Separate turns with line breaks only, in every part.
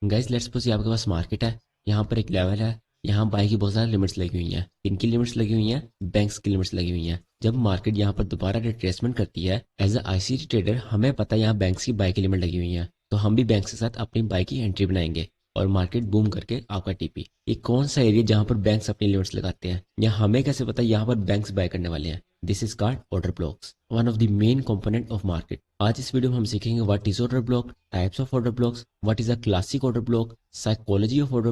Guys let's suppose आपके पास market है, यहाँ पर एक लेवल है, यहाँ बाई की बहुत सारी लिमिट्स लगी हुई हैं। इनकी लिमिट्स लगी हुई हैं, बैंक्स की लिमिट्स लगी हुई हैं। जब मार्केट यहाँ पर दोबारा रिट्रेसमेंट करती है एज अ आईसीटी ट्रेडर, हमें पता है यहाँ बैंक्स की बाई की लिमिट लगी हुई है, तो हम भी बैंक के साथ अपनी बाई की एंट्री बनाएंगे और मार्केट बूम करके आपका टीपी। ये कौन सा एरिया जहाँ पर बैंक्स अपनी लिमिट्स लगाते हैं, या हमें कैसे पता यहाँ पर बैंक्स बाय करने वाले हैं? This is called order blocks, one of the main component of market. आज इस वीडियो में हम सीखेंगे what is order block, types of order blocks, what is a classic order block, psychology of order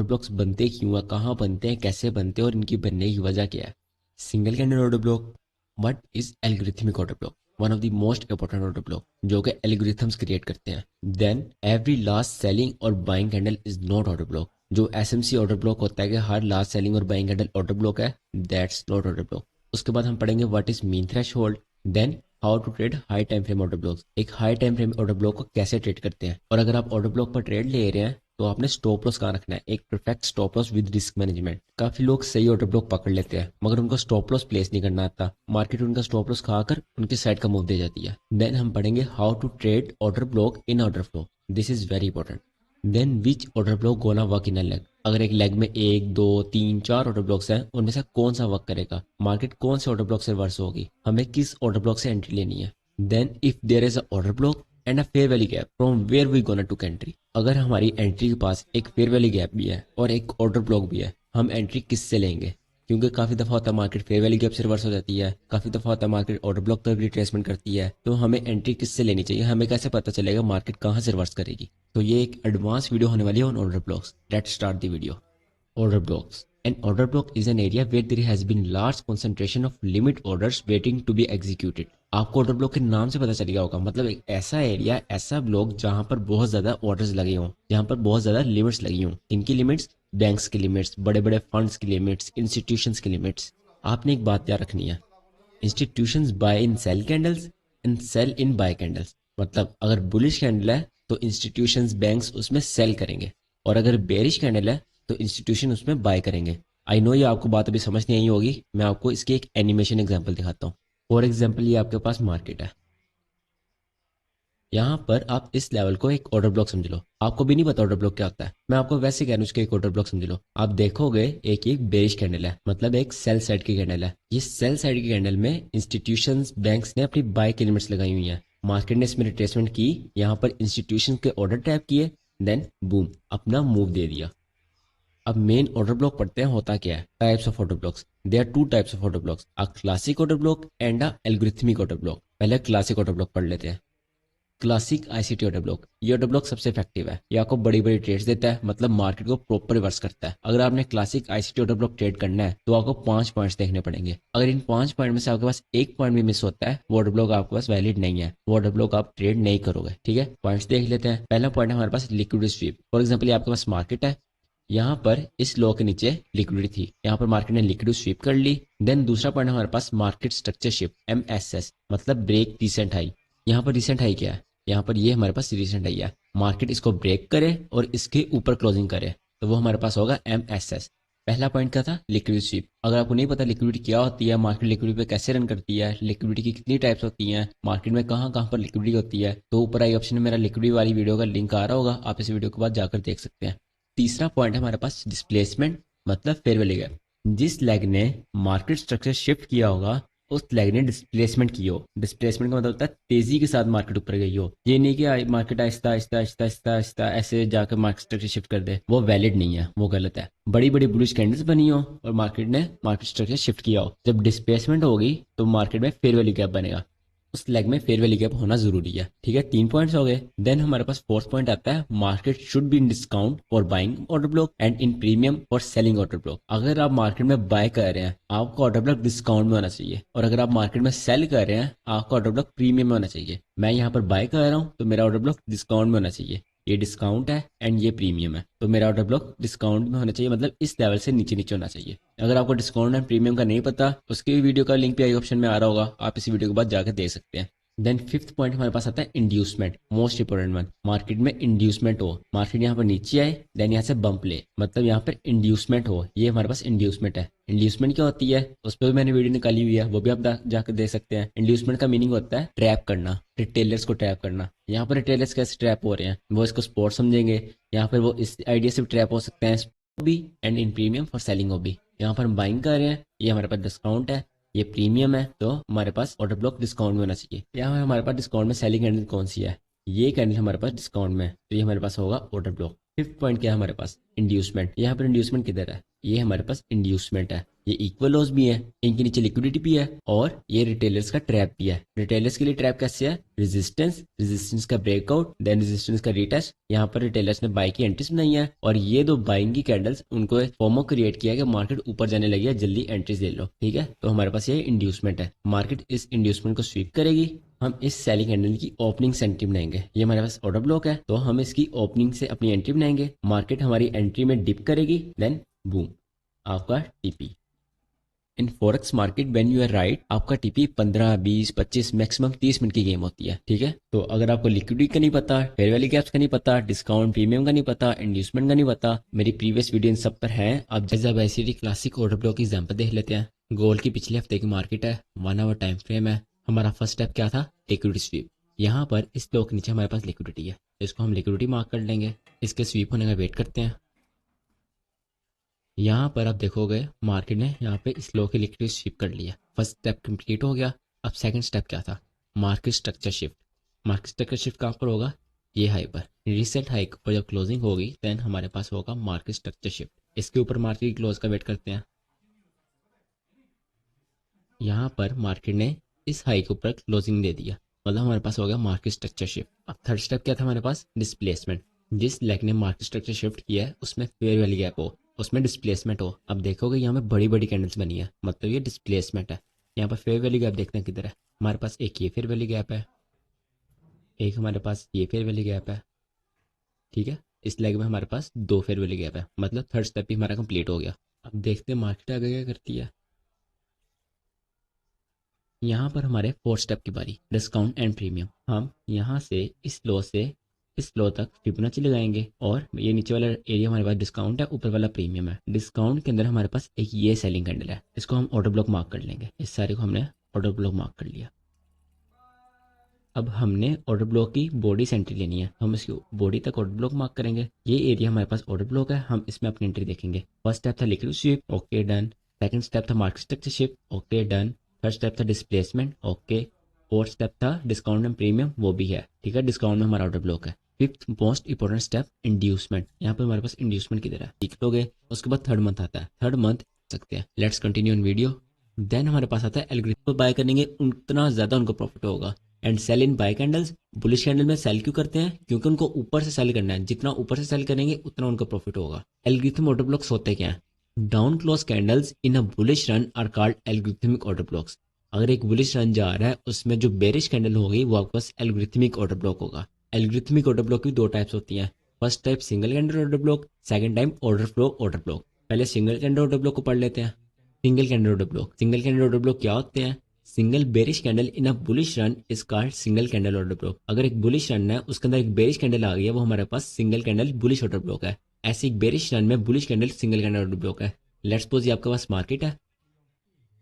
blocks बनते क्यों है, कहाँ बनते हैं, कैसे बनते हैं और इनकी बनने की वजह क्या है। Single candle order block, what is algorithmic order block, one of the most important order block जो कि एल्गोरिथम्स क्रिएट करते हैं। देन एवरी लास्ट सेलिंग और buying candle is not order block. जो एसएमसी ऑर्डर ब्लॉक होता है कि हर लास्ट सेलिंग और बाइंग कैंडल ऑर्डर ब्लॉक है, दैट्स नॉट ऑर्डर ब्लॉक। उसके बाद हम पढ़ेंगे what is mean threshold, then how to trade high time frame order block, एक high time frame order block को कैसे ट्रेड करते हैं, और अगर आप ऑर्डर ब्लॉक पर ट्रेड ले रहे हैं तो आपने स्टॉप लॉस कहाँ रखना है, एक perfect stop loss with risk management. काफी लोग सही ऑर्डर ब्लॉक पकड़ लेते हैं मगर उनको स्टॉप लॉस प्लेस नहीं करना आता, मार्केट उनका स्टॉप लॉस खाकर उनकी साइड का मूव दे जाती है। देन हम पढ़ेंगे how to trade order block in order flow, this is very important. Then which order block gonna work in a leg, अगर एक लेग में एक दो तीन चार ऑर्डर ब्लॉक्स हैं, उनमें से कौन सा वर्क करेगा, मार्केट कौन से ऑर्डर ब्लॉक से रिवर्स होगी, हमें किस ऑर्डर ब्लॉक से एंट्री लेनी है। Then if there is a order block and a fair value gap from where we gonna to entry, अगर हमारी एंट्री के पास एक फेयर वैल्यू गैप भी है और एक ऑर्डर ब्लॉक भी है, हम एंट्री किससे लेंगे? क्योंकि काफी दफा होता है मार्केट फेयर वैल्यू गैप से रिवर्स हो जाती है, काफी दफा होता है मार्केट ऑर्डर ब्लॉक तक रिट्रेसमेंट करती है, तो हमें एंट्री किससे लेनी चाहिए, हमें कैसे पता चलेगा मार्केट कहाँ से रिवर्स करेगी। तो ये एक एडवांस वीडियो होने वाली है on order blocks. Let's start the video. Order blocks. An order block is an area where there has been large concentration of limit orders waiting to be executed. आपको order block के नाम से पता चल गया होगा, मतलब एक ऐसा एरिया, ऐसा ब्लॉक जहां पर बहुत ज्यादा ऑर्डर्स लगे हों, जहां पर बहुत ज्यादा लिमिट्स लगी हों। इनकी लिमिट्स बैंक्स की लिमिट्स, बड़े बड़े फंड्स की लिमिट्स, इंस्टीट्यूशंस की लिमिट्स। आपने एक बात याद रखनी है, institutions buy in sell candles and sell in buy candles. मतलब अगर बुलिश कैंडल है तो इंस्टीट्यूशंस बैंक्स उसमें सेल करेंगे, और अगर बेरिश कैंडल है तो इंस्टीट्यूशन उसमें बाय करेंगे। आई नो ये आपको बात अभी समझ नहीं आई होगी, मैं आपको इसकी एक एनिमेशन एग्जांपल दिखाता हूँ। फॉर एग्जांपल ये आपके पास मार्केट है, यहाँ पर आप इस लेवल को एक ऑर्डर ब्लॉक समझ लो। आपको भी नहीं पता ऑर्डर ब्लॉक क्या होता है, मैं आपको वैसे कह रहा हूँ उसके एक ऑर्डर ब्लॉक समझ लो। आप देखोगे एक एक बेरिश कैंडल है, मतलब एक सेल साइड की कैंडल है। ये सेल साइड की कैंडल में इंस्टीट्यूशंस बैंक्स ने अपनी बाय की लिमिट्स लगाई हुई हैं। मार्केट ने इसमें रिट्रेसमेंट की, यहाँ पर इंस्टीट्यूशन के ऑर्डर टैप किए, देन बूम अपना मूव दे दिया। अब मेन ऑर्डर ब्लॉक पढ़ते हैं होता क्या है। Types of order blocks, there are two types of order blocks, a classic order block and a algorithmic order block. पहले क्लासिक ऑर्डर ब्लॉक पढ़ लेते हैं। क्लासिक आईसीटी ऑर्डर ब्लॉक, ये ऑर्डर ब्लॉक सबसे इफेक्टिव है, ये आपको बड़ी बड़ी ट्रेड्स देता है, मतलब मार्केट को प्रॉपर रिवर्स करता है। अगर आपने classic ICT order block trade करना है तो आपको 5 पॉइंट्स देखने पड़ेंगे। अगर इन 5 पॉइंट में से आपके पास एक पॉइंट भी मिस होता है, वो ऑर्डर ब्लॉक आपके पास वैलिड नहीं है, वो ऑर्डर ब्लॉक आप ट्रेड नहीं करोगे। ठीक है, पॉइंट्स देख लेते हैं। पहला पॉइंट है हमारे पास लिक्विडिटी स्वीप। फॉर एग्जाम्पल आपके पास मार्केट है, यहाँ पर इस लो के नीचे लिक्विडिटी थी, यहाँ पर मार्केट ने लिक्विडिटी स्वीप कर ली। देन दूसरा पॉइंट हमारे पास मार्केट स्ट्रक्चर शिफ्ट, एमएसएस, मतलब ब्रेक रिसेंट हाई। यहाँ पर रिसेंट हाई क्या है, यहाँ पर ये हमारे पास रिसेंट हाई है, मार्केट इसको ब्रेक करे और इसके ऊपर क्लोजिंग करे तो वो हमारे पास होगा एमएसएस। पहला पॉइंट क्या था, लिक्विडिटी स्वीप। अगर आपको नहीं पता लिक्विडिटी क्या होती है, मार्केट लिक्विडिटी पे कैसे रन करती है, लिक्विडिटी की कितनी टाइप्स होती हैं, मार्केट में कहाँ कहाँ पर लिक्विडिटी होती है, तो ऊपर आई ऑप्शन में मेरा लिक्विडिटी वाली वीडियो का लिंक आ रहा होगा, आप इस वीडियो के बाद जाकर देख सकते हैं। तीसरा पॉइंट है हमारे पास डिस्प्लेसमेंट, मतलब फेयर वैल्यू गैप। जिस लेग ने मार्केट स्ट्रक्चर शिफ्ट किया होगा उस लेग ने डिस्प्लेसमेंट की हो। डिस्प्लेसमेंट का मतलब होता है तेजी के साथ मार्केट ऊपर गई हो, ये नहीं कि मार्केट आहिस्ता आहिस्ता आहिस्ता आहिस्ता आहिस्ता ऐसे जाकर मार्केट स्ट्रक्चर शिफ्ट कर दे, वो वैलिड नहीं है, वो गलत है। बड़ी बड़ी बुलिश कैंडल्स बनी हो और मार्केट ने मार्केट स्ट्रक्चर शिफ्ट किया हो, जब डिस्प्लेसमेंट होगी तो मार्केट में फेयर वैल्यू गैप बनेगा, उस लेग में फेयर वैल्यू गैप होना जरूरी है। ठीक है, 3 पॉइंट्स हो गए। देन हमारे पास फोर्थ पॉइंट आता है, market should be in discount for buying order block and in premium for selling order block. अगर आप मार्केट में बाय कर रहे हैं आपका ऑर्डर ब्लॉक डिस्काउंट में होना चाहिए, और अगर आप मार्केट में सेल कर रहे हैं आपका ऑर्डर ब्लॉक प्रीमियम में होना चाहिए। मैं यहाँ पर बाय कर रहा हूँ तो मेरा ऑर्डर ब्लॉक डिस्काउंट में होना चाहिए, ये डिस्काउंट है एंड ये प्रीमियम है, तो मेरा ऑर्डर ब्लॉक डिस्काउंट में होना चाहिए, मतलब इस लेवल से नीचे नीचे होना चाहिए। अगर आपको डिस्काउंट एंड प्रीमियम का नहीं पता, उसके वीडियो का लिंक भी आई ऑप्शन में आ रहा होगा, आप इस वीडियो के बाद जाकर देख सकते हैं। देन फिफ्थ पॉइंट हमारे पास आता है inducement, most important one. Market में इंड्यूसमेंट हो, मार्केट यहाँ पर नीचे आए देन यहाँ से बम्प ले, मतलब यहाँ पर इंड्यूसमेंट हो, ये हमारे पास इंड्यूसमेंट है। इंड्यूसमेंट क्या होती है उस पर भी मैंने वीडियो निकाली हुई है, वो भी आप जाकर देख सकते हैं। इंड्यूसमेंट का मीनिंग होता है ट्रैप करना, रिटेलर्स को ट्रैप करना। यहाँ पर रिटेलर्स कैसे ट्रैप हो रहे हैं वो इसको स्पोर्ट समझेंगे, यहाँ पर वो इस आइडिया से भी ट्रैप हो सकते हैं भी, and in premium for selling हो भी। यहाँ पर हम बाइंग कर रहे हैं, ये हमारे पास डिस्काउंट है, ये प्रीमियम है, तो हमारे पास ऑर्डर ब्लॉक डिस्काउंट में होना चाहिए। यहाँ हमारे पास डिस्काउंट में सेलिंग कैंडल कौन सी है, ये कैंडल हमारे पास डिस्काउंट में है, तो ये हमारे पास होगा ऑर्डर ब्लॉक। फिफ्थ पॉइंट क्या है हमारे पास, इंड्यूसमेंट। यहाँ पर इंड्यूसमेंट किधर है, ये हमारे पास इंड्यूसमेंट है। ये इक्वल लॉस भी है, इनके नीचे लिक्विडिटी भी है, और ये रिटेलर्स का ट्रैप भी है। रिटेलर्स के लिए ट्रैप कैसे है, रेजिस्टेंस, रेजिस्टेंस का ब्रेकआउट, देन रेजिस्टेंस का रीटेस्ट। यहाँ पर रिटेलर्स ने बाई की एंट्रीज बनाई है, और ये दो बाइंग की कैंडल्स उनको फॉर्मो क्रिएट किया है कि मार्केट ऊपर जाने लगी है, जल्दी एंट्रीज ले लो, ठीक है। तो हमारे पास ये इंड्यूसमेंट है, मार्केट इस इंड्यूसमेंट को स्वीप करेगी। हम इस सेलिंग कैंडल की ओपनिंग से एंट्री बनाएंगे, ये हमारे पास ऑर्डर ब्लॉक है, तो हम इसकी ओपनिंग से अपनी एंट्री बनाएंगे। मार्केट हमारी एंट्री में डिप करेगी, देन बूम आपका TP. In forex market when you are right, आपका टीपी 15, 20, 25, मैक्सिमम 30 मिनट की गेम होती है, ठीक है। तो अगर आपको लिक्विडिटी का नहीं पता, फेयर वैल्यू गैप्स का नहीं पता, डिस्काउंट प्रीमियम का नहीं पता, इंड्यूसमेंट का नहीं पता, मेरी प्रीवियस वीडियो इन सब पर है। अब जैसे वैसी क्लासिक ऑर्डर ब्लॉक की एग्जाम्पल देख लेते हैं। गोल्ड की पिछले हफ्ते की मार्केट है, 1 आवर टाइम फ्रेम है। हमारा फर्स्ट स्टेप क्या था, लिक्विडिटी स्वीप। यहाँ पर इस लो के नीचे हमारे पास लिक्विडिटी है, इसको हम लिक्विडिटी मार्क कर लेंगे। इसके स्वीप होने का वेट करते हैं। यहाँ पर आप देखोगे मार्केट ने यहाँ पे इस लो की लिक्विडिटी स्वीप कर लिया, फर्स्ट स्टेप कंप्लीट हो गया। अब सेकंड स्टेप क्या था, market structure shift. Market structure shift कहाँ पर होगा, ये हाई पर, रीसेट हाई पर जब क्लोजिंग होगी देन हमारे पास होगा मार्केट स्ट्रक्चर शिफ्ट। इसके ऊपर मार्केट की क्लोज का वेट करते हैं। यहाँ पर मार्केट ने इस हाई के ऊपर क्लोजिंग दे दिया, मतलब हमारे पास हो गया मार्केट स्ट्रक्चर शिफ्ट। अब थर्ड स्टेप क्या था हमारे पास, डिस्प्लेसमेंट। जिस लेग ने मार्केट स्ट्रक्चर शिफ्ट किया है उसमें फेयर वैल्यू गैप हो, उसमें डिस्प्लेसमेंट हो। अब देखोगे यहाँ में बड़ी बड़ी कैंडल्स बनी है, मतलब ये डिस्प्लेसमेंट है। यहाँ पर फेयर वैल्यू गैप देखते हैं किधर है, हमारे पास एक ये फेयर वैल्यू गैप है, एक हमारे पास ये फेयर वैल्यू गैप है, ठीक है। इस लेग में हमारे पास दो फेयर वैल्यू गैप है, मतलब थर्ड स्टेप भी हमारा कंप्लीट हो गया। अब देखते हैं मार्केट आगे क्या करती है। यहाँ पर हमारे फोर्थ स्टेप की बारी, डिस्काउंट एंड प्रीमियम। हम यहाँ से इस लो तक फिबोनाची लगाएंगे, और ये नीचे वाला एरिया हमारे पास डिस्काउंट है, ऊपर वाला प्रीमियम है। डिस्काउंट के अंदर हमारे पास एक ये सेलिंग कैंडल है, इसको हम ऑर्डर ब्लॉक मार्क कर लेंगे। इस सारे को हमने ऑर्डर ब्लॉक मार्क कर लिया। अब हमने ऑर्डर ब्लॉक की बॉडी से एंट्री लेनी है, हम इसकी बॉडी तक ऑर्डर ब्लॉक मार्क करेंगे। ये एरिया हमारे पास ऑर्डर ब्लॉक है, हम इसमें अपनी एंट्री देखेंगे। फर्स्ट स्टेप था liquid sweep, okay done. Second step था market structure shift, okay done. Third step था डिस्प्लेसमेंट, ओके। फोर्थ स्टेप था डिस्काउंट एंड प्रीमियम, वो भी है, ठीक है। डिस्काउंट में हमारा ऑर्डर ब्लॉक है। Fifth most important step, inducement. यहाँ पर हमारे पास इंड्यूसमेंट किधर है, देख लोगे। उसके बाद थर्ड मंथ आता है, थर्ड मंथ सकते हैं। Let's continue in video. Then हमारे पास आता है एल्गोरिथम बाय करेंगे, उतना ज्यादा उनको प्रॉफिट होगा। And sell in buy candles. Bullish candle में सेल क्यों करते हैं, क्योंकि उनको ऊपर से सेल करना है, जितना ऊपर से सेल करेंगे उतना उनको प्रॉफिट होगा। एल्गोरिथम ऑर्डर ब्लॉक्स होते क्या है, down close candles in a bullish run are called algorithmic order blocks. अगर एक बुलिश रन जा रहा है उसमें जो बेरिश कैंडल होगी वो आपके पास एल्गोरिथमिक ऑर्डर ब्लॉक होगा। एल्गोरिथमिक ऑर्डर ब्लॉक की दो टाइप्स होती हैं, first type single candle order block, second type order flow order block. पहले सिंगल कैंडल ऑर्डर ब्लॉक को पढ़ लेते हैं। Single candle order block, single candle order block क्या होते हैं, single bearish candle in a bullish run is called single candle order block. अगर एक बुलिश रन है उसके अंदर एक बेरिश कैंडल आ गई है, वो हमारे पास single candle bullish order block है। ऐसे एक बेरिश रन में bullish candle single candle order block है। लेट्स सपोज ये आपके पास मार्केट है,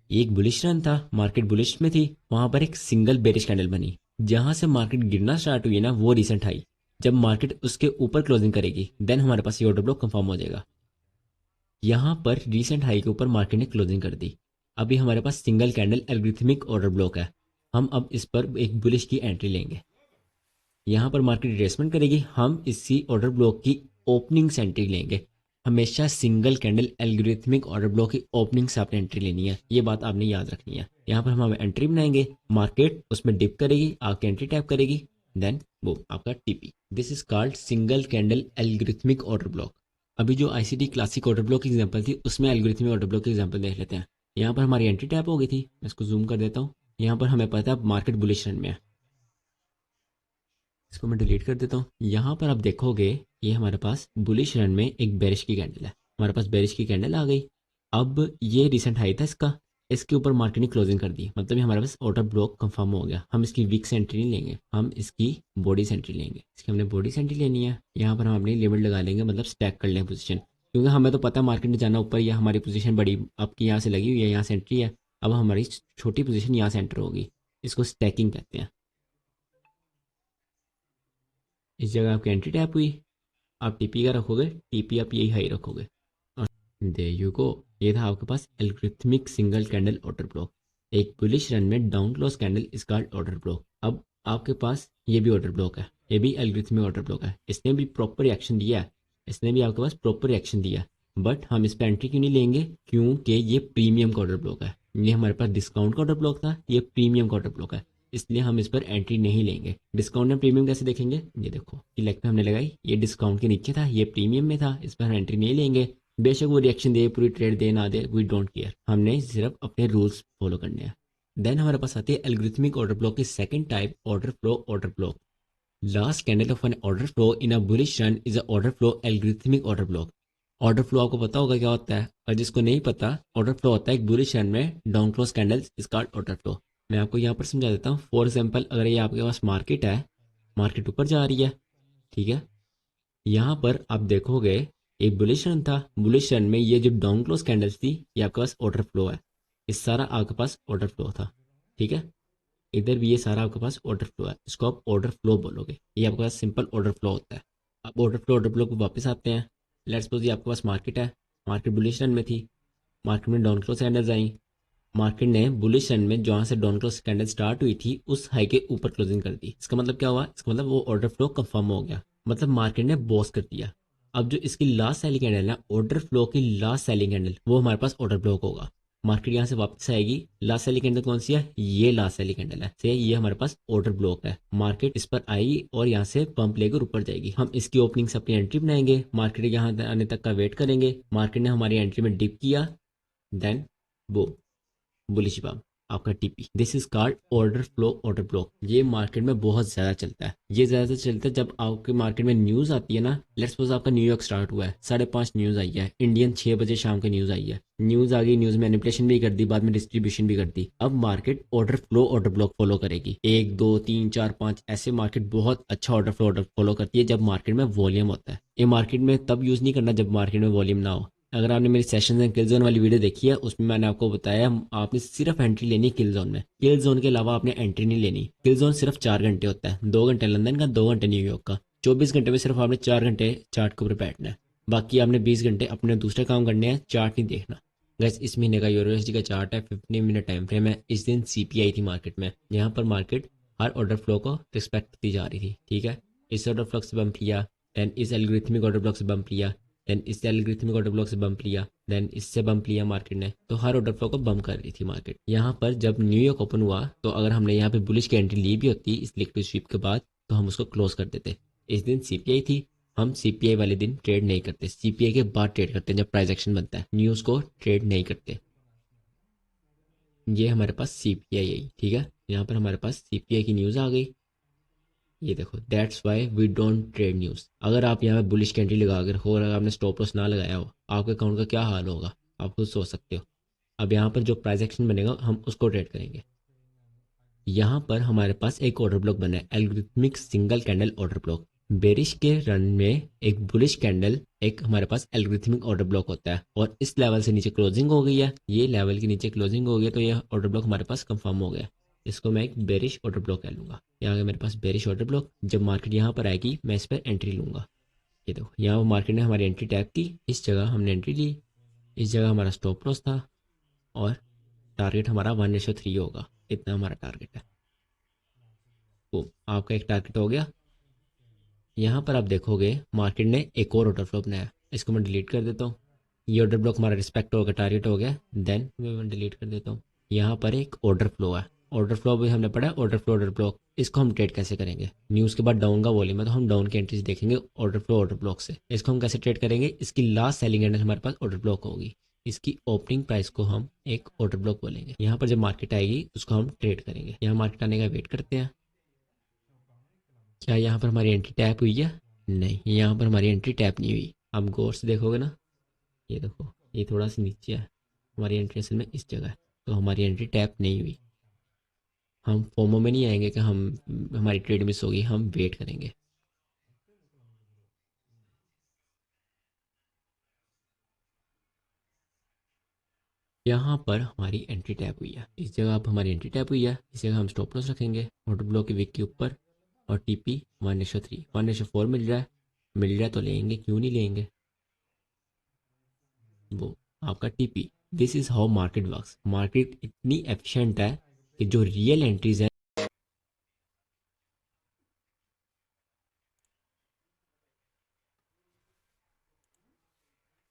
एक बुलिश रन था, मार्केट बुलिश में थी, वहां पर एक सिंगल बेरिश कैंडल बनी। जहां से मार्केट गिरना स्टार्ट हुई ना वो रिसेंट हाई, जब मार्केट उसके ऊपर क्लोजिंग करेगी देन हमारे पास ये ऑर्डर ब्लॉक कंफर्म हो जाएगा। यहाँ पर रीसेंट हाई के ऊपर मार्केट ने क्लोजिंग कर दी, अभी हमारे पास single candle algorithmic order block है। हम अब इस पर एक बुलिश की एंट्री लेंगे। यहाँ पर मार्केट रिट्रेसमेंट करेगी, हम इसी ऑर्डर ब्लॉक की ओपनिंग से एंट्री लेंगे। हमेशा single candle algorithmic order block की ओपनिंग से आपने एंट्री लेनी है, ये बात आपने याद रखनी है। यहाँ पर हम एंट्री बनाएंगे, मार्केट उसमें डिप करेगी, आपकी एंट्री टैप करेगी, देन वो आपका TP. This is called single candle algorithmic order block. अभी जो आईसीडी क्लासिक ऑर्डर ब्लॉक की एग्जांपल थी उसमें एल्गोरिथमिक ऑर्डर ब्लॉक की एग्जांपल देख लेते हैं। यहाँ पर हमारी एंट्री टैप हो गई थी, मैं इसको जूम कर देता हूँ। यहाँ पर हमें पता है मार्केट बुलिश रन में है, इसको मैं डिलीट कर देता हूँ। यहाँ पर आप देखोगे ये हमारे पास बुलिश रन में एक बेरिश की कैंडल है, हमारे पास बेरिश की कैंडल आ गई। अब ये रिसेंट हाई था इसका, इसके ऊपर मार्केट ने क्लोजिंग कर दी, मतलब ये हमारे पास ऑर्डर ब्लॉक कंफर्म हो गया। हम इसकी वीक से एंट्री नहीं लेंगे, हम इसकी बॉडी से एंट्री लेंगे। इसकी हमने बॉडी से एंट्री लेनी है। यहाँ पर हम अपनी लिमिट लगा लेंगे, मतलब स्टैक कर लेंगे पोजीशन, क्योंकि हमें तो पता है मार्केट में जाना ऊपर, या हमारी पोजीशन बड़ी आपकी यहाँ से लगी हुई है, यहाँ से एंट्री है। अब हमारी छोटी पोजीशन यहाँ से एंटर होगी, इसको स्टैकिंग कहते हैं। इस जगह आपकी एंट्री टैप हुई, आप टीपी का रखोगे, टीपी आप यही हाई रखोगे, और दे यू गो। ये था आपके पास algorithmic single candle order block. एक बुलिश रन में down close candle is called order block. अब आपके पास ये भी ऑर्डर ब्लॉक है, ये भी एल्गोरिथमिक ऑर्डर ब्लॉक है। इसने भी प्रॉपर रिएक्शन दिया है, इसने भी आपके पास प्रॉपर रिएक्शन दिया है, बट हम इस पर एंट्री क्यों नहीं लेंगे? क्योंकि ये प्रीमियम का ऑर्डर ब्लॉक है। ये हमारे पास डिस्काउंट का ऑर्डर ब्लॉक था, ये प्रीमियम का ऑर्डर ब्लॉक है, इसलिए हम इस पर एंट्री नहीं लेंगे। डिस्काउंट में प्रीमियम कैसे देखेंगे? ये देखो, सिलेक्ट पे हमने लगाई, ये डिस्काउंट के नीचे था, ये प्रीमियम में था, इस पर हम एंट्री नहीं लेंगे। बेशक वो रिएक्शन दे, पूरी ट्रेड दे ना दे, वी डोंट केयर, हमने सिर्फ अपने रूल्स फॉलो करने हैं। देन हमारे पास आती है एल्गोरिथमिक ऑर्डर ब्लॉक की second type, order flow order block. Last candle of an order flow in a bullish run is a order flow algorithmic order block. Order flow आपको पता होगा क्या होता है, और जिसको नहीं पता, ऑर्डर फ्लो होता है एक बुलिश रन में down close candles is called order flow. मैं आपको यहाँ पर समझा देता हूँ। फॉर एग्जाम्पल, अगर ये आपके पास मार्केट है, मार्केट ऊपर जा रही है, ठीक है, यहाँ पर आप देखोगे एक बुलिश रन था, बुलिश रन में ये जो डाउन क्लोज कैंडल्स थी, ये आपके पास ऑर्डर फ्लो है, इस सारा आपके पास ऑर्डर फ्लो था, ठीक है। इधर भी ये सारा आपके पास ऑर्डर फ्लो है, इसको आप ऑर्डर फ्लो बोलोगे, ये आपके पास सिंपल ऑर्डर फ्लो होता है। अब ऑर्डर फ्लो ऑर्डर फ्लो को वापस आते हैं। लेट्स सपोज ये आपके पास मार्केट है, मार्केट बुलिश रन में थी, मार्केट में डाउन क्लोज कैंडल्स आई, मार्केट ने बुलिश रन में जहां से डाउन क्लोज कैंडल स्टार्ट हुई थी उस हाई के ऊपर क्लोजिंग कर दी। इसका मतलब क्या हुआ? इसका मतलब वो ऑर्डर फ्लो कंफर्म हो गया, मतलब मार्केट ने बॉस कर दिया। अब जो इसकी लास्ट सेलिंग कैंडल है, ऑर्डर फ्लो की लास्ट सेलिंग कैंडल, वो हमारे पास ऑर्डर ब्लॉक होगा। मार्केट यहाँ से वापस आएगी, लास्ट सेलिंग कैंडल कौन सी है? ये लास्ट सेलिंग कैंडल है, से ये हमारे पास ऑर्डर ब्लॉक है। मार्केट इस पर आएगी और यहाँ से पंप लेकर ऊपर जाएगी, हम इसकी ओपनिंग से अपनी एंट्री बनाएंगे, मार्केट यहाँ आने तक का वेट करेंगे, मार्केट ने हमारी एंट्री में डिप किया, देन वो बुलिश बम, आपका TP. This is called order flow order block. ये मार्केट में बहुत ज्यादा चलता है, ये ज्यादा चलता है जब आपके मार्केट में न्यूज आती है ना। लेट्स सपोज आपका न्यूयॉर्क स्टार्ट हुआ है, 5:30 न्यूज आई है, इंडियन 6 बजे शाम की न्यूज आई है, न्यूज आ गई, न्यूज मैनिपुलेशन भी कर दी, बाद में डिस्ट्रीब्यूशन भी कर दी। अब market order flow order block follow करेगी, 1 2 3 4 5 ऐसे मार्केट बहुत अच्छा ऑर्डर फ्लो ऑर्डर फॉलो करती है जब मार्केट में वॉल्यूम होता है। ये मार्केट में तब यूज नहीं करना जब मार्केट में वॉल्यूम ना हो। अगर आपने मेरी सेशन एंड किल जोन वाली वीडियो देखी है, उसमें मैंने आपको बताया आपने सिर्फ एंट्री लेनी है किल जोन में, किल जोन के अलावा आपने एंट्री नहीं लेनी। किल जोन सिर्फ 4 घंटे होता है, 2 घंटे लंदन का, 2 घंटे न्यूयॉर्क का। 24 घंटे में सिर्फ आपने 4 घंटे चार्ट के ऊपर बैठना है, बाकी आपने 20 घंटे अपने दूसरे काम करने हैं, चार्ट नहीं देखना। गैस इस महीने का यूरोएसडी का चार्ट है, 15 मिनट टाइम फ्रेम है। इस दिन सीपीआई थी मार्केट में, यहाँ पर मार्केट हर ऑर्डर फ्लो को रिस्पेक्ट दी जा रही थी, ठीक है। इस ऑर्डर फ्लो से बम्प लिया, देन इस एल्गोरिथमिक ऑर्डर ब्लॉक से बम्प लिया, देन इस एल्गोरिथमिक ऑर्डर ब्लॉक से बम्प लिया, देन इससे बम्प लिया मार्केट ने, तो हर ऑर्डर फ्लो को बम्प कर रही थी मार्केट। यहाँ पर जब न्यूयॉर्क ओपन हुआ, तो अगर हमने यहाँ पे बुलिश की एंट्री ली भी होती इस लिक्विड स्वीप के बाद, तो हम उसको क्लोज कर देते। इस दिन सीपीआई थी, हम सीपीआई वाले दिन ट्रेड नहीं करते, सीपीआई के बाद ट्रेड करते हैं जब प्राइस एक्शन बनता है, न्यूज को ट्रेड नहीं करते। ये हमारे पास सीपीआई आई, ठीक है। यहाँ पर हमारे पास सीपीआई की न्यूज आ गई, ये देखो, that's why we don't trade news. अगर आप यहाँ पे बुलिश कैंडी लगा कर हो और अगर आपने स्टॉप लॉस ना लगाया हो, आपके अकाउंट का क्या हाल होगा आप खुद सोच सकते हो। अब यहाँ पर जो प्राइस एक्शन बनेगा हम उसको ट्रेड करेंगे। यहाँ पर हमारे पास एक ऑर्डर ब्लॉक बना है, algorithmic single candle order block. Bearish के रन में एक बुलिश कैंडल, एक हमारे पास एल्गोरिथमिक ऑर्डर ब्लॉक होता है, और इस लेवल से नीचे क्लोजिंग हो गई है, ये लेवल के नीचे क्लोजिंग हो गई है, तो ये ऑर्डर ब्लॉक हमारे पास कंफर्म हो गया। इसको मैं एक बेरिश ऑर्डर ब्लॉक कह लूंगा। यहाँ मेरे पास बेरिश ऑर्डर ब्लॉक, जब मार्केट यहाँ पर आएगी मैं इस पर एंट्री लूंगा। ये देखो, यहाँ मार्केट ने हमारी एंट्री टैप की, इस जगह हमने एंट्री ली, इस जगह हमारा स्टॉप लॉस था, और टारगेट हमारा 1:3 होगा, इतना हमारा टारगेट है। तो आपका एक टारगेट हो गया। यहाँ पर आप देखोगे मार्केट ने एक और ऑर्डर फ्लो बनाया, इसको मैं डिलीट कर देता हूँ। ये ऑर्डर ब्लॉक हमारा रिस्पेक्ट होगा, टारगेट हो गया, देन मैं डिलीट कर देता हूँ। यहाँ पर एक ऑर्डर फ्लो है, ऑर्डर फ्लो भी हमने पढ़ा है, ऑर्डर फ्लो ऑर्डर ब्लॉक। इसको हम ट्रेड कैसे करेंगे? न्यूज़ के बाद डाउन का वॉल्यूम है, तो हम डाउन की एंट्रीज देखेंगे ऑर्डर फ्लो ऑर्डर ब्लॉक से। इसको हम कैसे ट्रेड करेंगे? इसकी लास्ट सेलिंग एंड हमारे पास ऑर्डर ब्लॉक होगी, इसकी ओपनिंग प्राइस को हम एक ऑर्डर ब्लॉक बोलेंगे। यहाँ पर जब मार्केट आएगी उसको हम ट्रेड करेंगे। यहाँ मार्केट आने का वेट करते हैं। क्या यहाँ पर हमारी एंट्री टैप हुई है? नहीं, यहाँ पर हमारी एंट्री टैप नहीं हुई। आप गौर से देखोगे ना, ये देखो, ये थोड़ा सा नीचे है, हमारी एंट्री असल में इस जगह है। तो हमारी एंट्री टैप नहीं हुई। हम फोमो में नहीं आएंगे कि हम हमारी ट्रेड मिस होगी, हम वेट करेंगे। यहाँ पर हमारी एंट्री टैप हुई है, इस जगह अब हमारी एंट्री टैप हुई है, इस जगह हम स्टॉप लॉस रखेंगे ऑर्डर ब्लॉक के विक के ऊपर। और टीपी 1:3 1:4 मिल रहा है, मिल रहा है तो लेंगे, क्यों नहीं लेंगे। वो आपका TP. This is how market works. Market इतनी एफिशिएंट है कि जो रियल एंट्रीज है,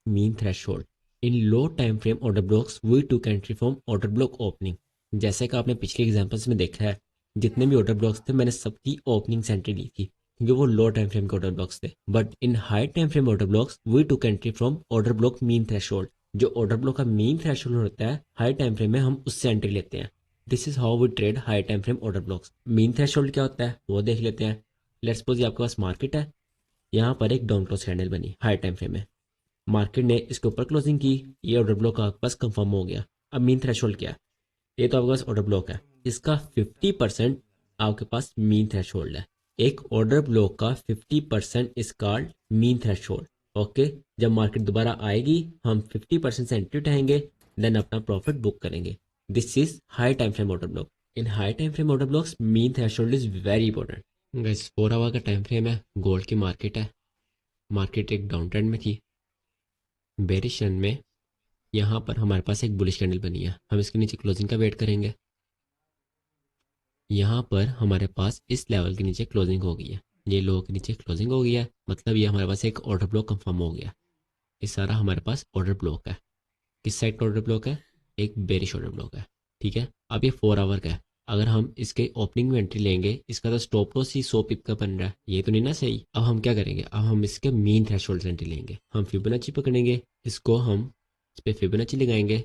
mean threshold in low time frame order blocks we to entry from order block opening. जैसे कि आपने पिछले एग्जांपल्स में देखा है, जितने भी ऑर्डर ब्लॉक्स थे मैंने सबकी ओपनिंग से एंट्री ली थी, क्योंकि वो लो टाइम फ्रेम के ऑर्डर ब्लॉक्स थे। But in high time frame order blocks we to entry from order block mean threshold. जो ऑर्डर ब्लॉक का मीन थ्रेशोल्ड होता है हाई टाइम फ्रेम में, हम उससे एंट्री लेते हैं। This is how we trade high time frame order blocks. Mean threshold क्या होता है वो देख लेते हैं। लेट्स सपोज ये आपके पास मार्केट है, यहाँ पर एक डाउन क्लोज कैंडल बनी हाई टाइम फ्रेम में, मार्केट ने इसके ऊपर क्लोजिंग की, ये ऑर्डर ब्लॉक आपके पास कंफर्म हो गया। अब मीन थ्रेशोल्ड क्या है, ये तो आपके पास ऑर्डर ब्लॉक है, इसका 50% आपके पास मीन थ्रेशोल्ड है। एक ऑर्डर ब्लॉक का 50% is called mean threshold. Okay, जब मार्केट दोबारा आएगी हम 50% से एंट्री उठाएंगे, देन अपना प्रॉफिट बुक करेंगे। This is high time frame order block. In high time frame order blocks mean threshold is very important. Guys 4 hour का टाइम फ्रेम है, गोल्ड की मार्केट है, मार्केट एक डाउन ट्रेंड में थी, बेरिश रन में। यहाँ पर हमारे पास एक बुलिश कैंडल बनी है, हम इसके नीचे क्लोजिंग का वेट करेंगे। यहाँ पर हमारे पास इस लेवल के नीचे क्लोजिंग हो गई है, ये लो के नीचे क्लोजिंग हो गई है, मतलब ये हमारे पास एक ऑर्डर ब्लॉक कंफर्म हो गया। ये सारा हमारे पास ऑर्डर ब्लॉक है। किस साइड का ऑर्डर ब्लॉक है, एक बेरिश ऑर्डर ब्लॉक है। ठीक है, अब ये 4 आवर का है, अगर हम इसके ओपनिंग में एंट्री लेंगे, इसका तो स्टॉप लॉस ही 100 पिप का बन रहा है, ये तो नहीं ना सही। अब हम क्या करेंगे, अब हम इसके मीन थ्रेशोल्ड से एंट्री लेंगे, हम फिबोनाची पकड़ेंगे, इसको हम इस पर फिबोनाची लगाएंगे,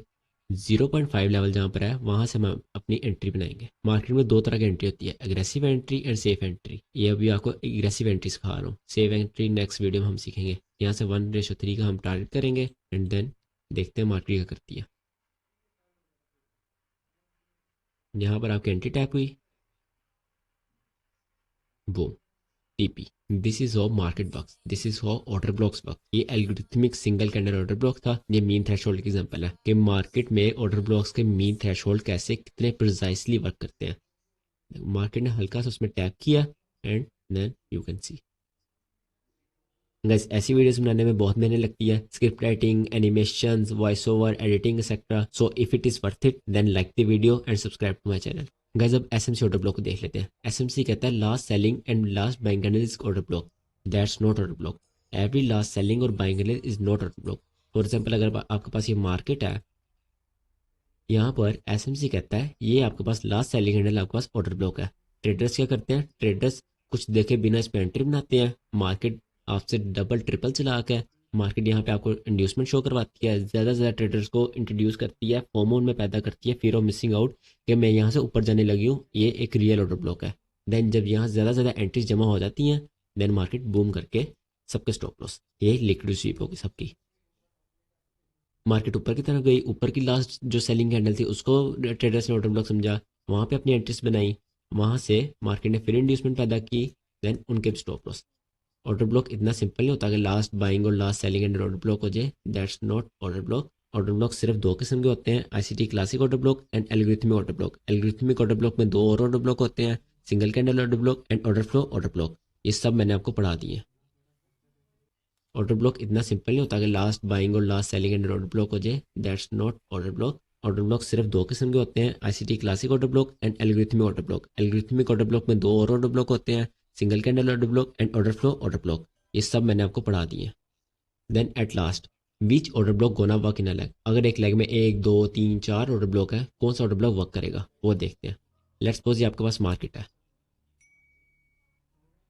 0.5 लेवल जहाँ पर है वहां से हम अपनी एंट्री बनाएंगे। मार्केट में दो तरह की एंट्री होती है, aggressive entry and safe entry. ये अभी आपको एग्रेसिव एंट्री सिखा रहा हूँ, सेफ एंट्री नेक्स्ट वीडियो में हम सीखेंगे। यहाँ से 1:3 का हम टारगेट करेंगे एंड देन देखते हैं मार्केट क्या करती है। यहाँ पर आपकी एंट्री टैप हुई, वो TP. This is how market works, this is how order blocks work. ये algorithmic single candle order block था, ये मीन थ्रेशोल्ड की एग्जांपल है कि मार्केट में ऑर्डर ब्लॉक्स के मीन थ्रेशोल्ड कैसे कितने प्रिसाइसली वर्क करते हैं। मार्केट ने हल्का सा उसमें टैप किया and then you can see. Guys ऐसी वीडियोस बनाने में बहुत मेहनत लगती है, script writing, animations, voice over, editing etcetera. So if it is worth it then like the video and subscribe to my channel. Guys अब SMC order block को देख लेते हैं। एसएमसी कहता है last selling and last buying candle is order block. That's not order block. Every last selling और buying candle is not order block. For example अगर आपके पास ये मार्केट है, यहाँ पर एसएमसी कहता है ये आपके पास लास्ट सेलिंग कैंडल आपके पास ऑर्डर ब्लॉक है। ट्रेडर्स क्या करते हैं, ट्रेडर्स कुछ देखे बिना इस पे एंट्री बनाते हैं। मार्केट आपसे डबल ट्रिपल चला के मार्केट यहाँ पे आपको इंड्यूसमेंट शो करवाती है, ज़्यादा से ज़्यादा ट्रेडर्स को इंट्रोड्यूस करती है, फोमो में पैदा करती है, फियर ऑफ मिसिंग आउट कि मैं यहाँ से ऊपर जाने लगी हूँ। ये एक रियल ऑर्डर ब्लॉक है। देन जब यहाँ ज़्यादा से ज़्यादा एंट्रीज जमा हो जाती हैं, देन मार्केट बूम करके सबके स्टॉप लॉस, ये लिक्विड स्वीप होगी सबकी। मार्केट ऊपर की तरफ गई, ऊपर की लास्ट जो सेलिंग कैंडल थी उसको ट्रेडर्स ने ऑर्डर ब्लॉक समझा, वहां पे अपनी एंट्रीज बनाई, वहां से मार्केट ने फिर इंड्यूसमेंट पैदा की, देन उनके स्टॉप लॉस। ऑर्डर ब्लॉक इतना सिंपल नहीं होता कि लास्ट बाइंग और last selling candle order block हो जाए, that's not order block. Order block सिर्फ दो किस्म के होते हैं, ICT classic order block and algorithmic order block. Algorithmic order block में दो और ऑर्डर ब्लॉक होते हैं, single candle order block and order flow order block. ये सब मैंने आपको पढ़ा दिए। ऑर्डर ब्लॉक इतना सिंपल नहीं होता कि लास्ट बाइंग और last selling and order block हो जाए, that's not order block. Order block सिर्फ दो किस्म के होते हैं, ICT classic order block and algorithmic order block. Algorithmic order block में दो और ऑर्डर ब्लॉक होते हैं, single candle order block and order flow order block. ये सब मैंने आपको पढ़ा दिए। Then at last which order block gonna work in a leg. अगर एक लेग में 1 2 3 4 ऑर्डर ब्लॉक है, कौन सा ऑर्डर ब्लॉक वर्क करेगा वो देखते हैं। लेट्स सपोज ये आपके पास मार्केट है,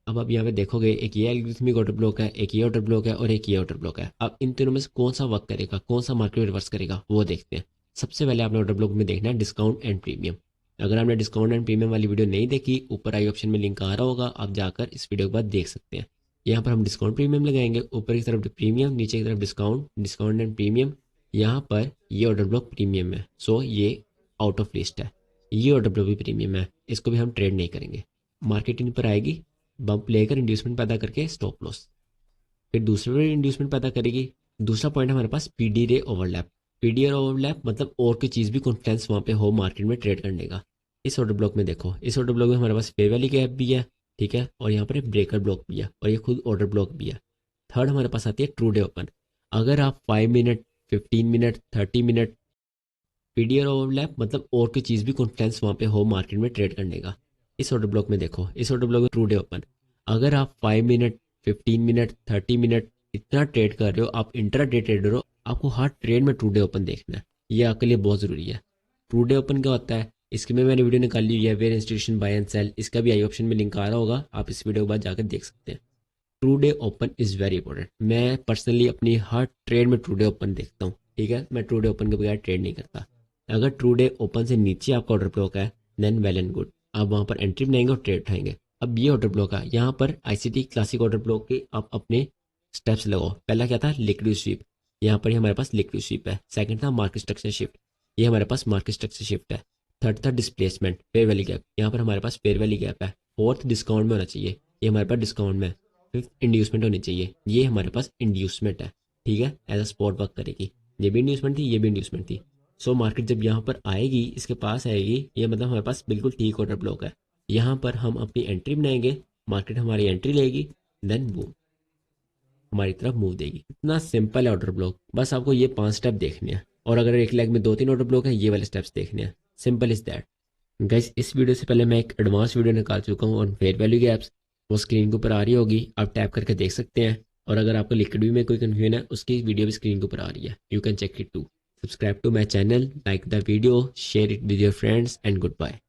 अब आप यहाँ पे देखोगे एक ये एल्गोरिथमिक ऑर्डर ब्लॉक है, एक ये ऑर्डर ब्लॉक है और एक ये ऑर्डर ब्लॉक है। अब इन तीनों में से कौन सा वर्क करेगा, कौन सा मार्केट रिवर्स करेगा वो देखते हैं। सबसे पहले आपने ऑर्डर ब्लॉक में देखना है डिस्काउंट एंड प्रीमियम। अगर आपने डिस्काउंट एंड प्रीमियम वाली वीडियो नहीं देखी, ऊपर आई ऑप्शन में लिंक आ रहा होगा, आप जाकर इस वीडियो के बाद देख सकते हैं। यहाँ पर हम डिस्काउंट प्रीमियम लगाएंगे, ऊपर की तरफ प्रीमियम, नीचे की तरफ डिस्काउंट, डिस्काउंट एंड प्रीमियम। यहाँ पर ये ऑर्डर ब्लॉक प्रीमियम है, सो ये आउट ऑफ लिस्ट है। ये ऑर्डर ब्लॉक भी प्रीमियम है, इसको भी हम ट्रेड नहीं करेंगे। मार्केट इन पर आएगी, बम्प लेकर इंड्यूसमेंट पैदा करके स्टॉप लॉस, फिर दूसरे पर इंड्यूसमेंट पैदा करेगी। दूसरा पॉइंट है हमारे पास पीडी रे ओवरलैप। पीडी रे ओवरलैप मतलब और कोई चीज़ भी कॉन्फिडेंस वहाँ पे हो मार्केट में ट्रेड करने का। इस ऑर्डर ब्लॉक में देखो, इस ऑर्डर ब्लॉक में हमारे पास फेयर वैल्यू गैप भी है, ठीक है, और यहाँ पर एक ब्रेकर ब्लॉक भी है, और ये खुद ऑर्डर ब्लॉक भी है। थर्ड हमारे पास आती है ट्रू डे ओपन। अगर आप 5 minute, 15 minute, 30 minute, PDR overlap मतलब और कोई चीज़ भी कॉन्फिडेंस वहाँ पे हो मार्केट में ट्रेड करने का। इस ऑर्डर ब्लॉक में देखो, इस ऑर्डर ब्लॉक में ट्रू डे ओपन। अगर आप 5 मिनट, 15 मिनट, 30 मिनट इतना ट्रेड कर रहे हो, आप इंट्रा डे ट्रेडर हो, आपको हर ट्रेड में ट्रू डे ओपन देखना है। ये आपके लिए बहुत ज़रूरी है। ट्रू डे ओपन क्या होता है, इसके में मैंने वीडियो निकाली हुई है, where institution buy and sell, इसका भी आई ऑप्शन में लिंक आ रहा होगा, आप इस वीडियो के बाद जाकर देख सकते हैं। True day open is very important. मैं पर्सनली अपनी हर ट्रेड में ट्रू डे ओपन देखता हूँ, ठीक है, मैं ट्रू डे ओपन के बगैर ट्रेड नहीं करता। अगर ट्रू डे ओपन से नीचे आपका ऑर्डर ब्लॉक है, देन वेल एंड गुड, आप वहाँ पर एंट्री बनाएंगे और ट्रेड उठाएंगे। अब ये ऑर्डर ब्लॉक है, यहाँ पर आईसीटी क्लासिक ऑर्डर ब्लॉक के आप अपने स्टेप्स लगाओ। पहला क्या था, लिक्विड स्वीप, यहाँ पर हमारे पास लिक्विड स्वीप है। सेकंड था मार्केट स्ट्रक्चर शिफ्ट, ये हमारे पास मार्केट स्ट्रक्चर शिफ्ट है। थर्ड था डिस्प्लेसमेंट, फेयर वैल्यू गैप, यहाँ पर हमारे पास फेयर वैल्यू गैप है। फोर्थ डिस्काउंट में होना चाहिए, ये हमारे पास डिस्काउंट में है। फिफ्थ इंड्यूसमेंट होनी चाहिए, ये हमारे पास इंड्यूसमेंट है, ठीक है, एज अ स्पॉट वर्क करेगी। ये भी इंड्यूसमेंट थी, ये भी इंड्यूसमेंट थी। सो मार्केट जब यहाँ पर आएगी, इसके पास आएगी, ये मतलब हमारे पास बिल्कुल ठीक ऑर्डर ब्लॉक है। यहाँ पर हम अपनी एंट्री बनाएंगे, मार्केट हमारी एंट्री लेगी, देन बूम हमारी तरफ मूव देगी। इतना सिंपल है ऑर्डर ब्लॉक, बस आपको ये 5 स्टेप देखने हैं। और अगर एक लेग में 2-3 ऑर्डर ब्लॉक है, ये वाले स्टेप्स देखने हैं। Simple is that guys. इस वीडियो से पहले मैं एक एडवांस वीडियो निकाल चुका हूँ ऑन फेयर वैल्यू गैप्स, वो स्क्रीन के ऊपर आ रही होगी, आप टैप करके देख सकते हैं। और अगर आपको लिक्विड में कोई कन्फ्यूजन है, उसकी वीडियो भी स्क्रीन के ऊपर आ रही है, you can check it too. Subscribe to my channel, like the video, share it with your friends and good bye.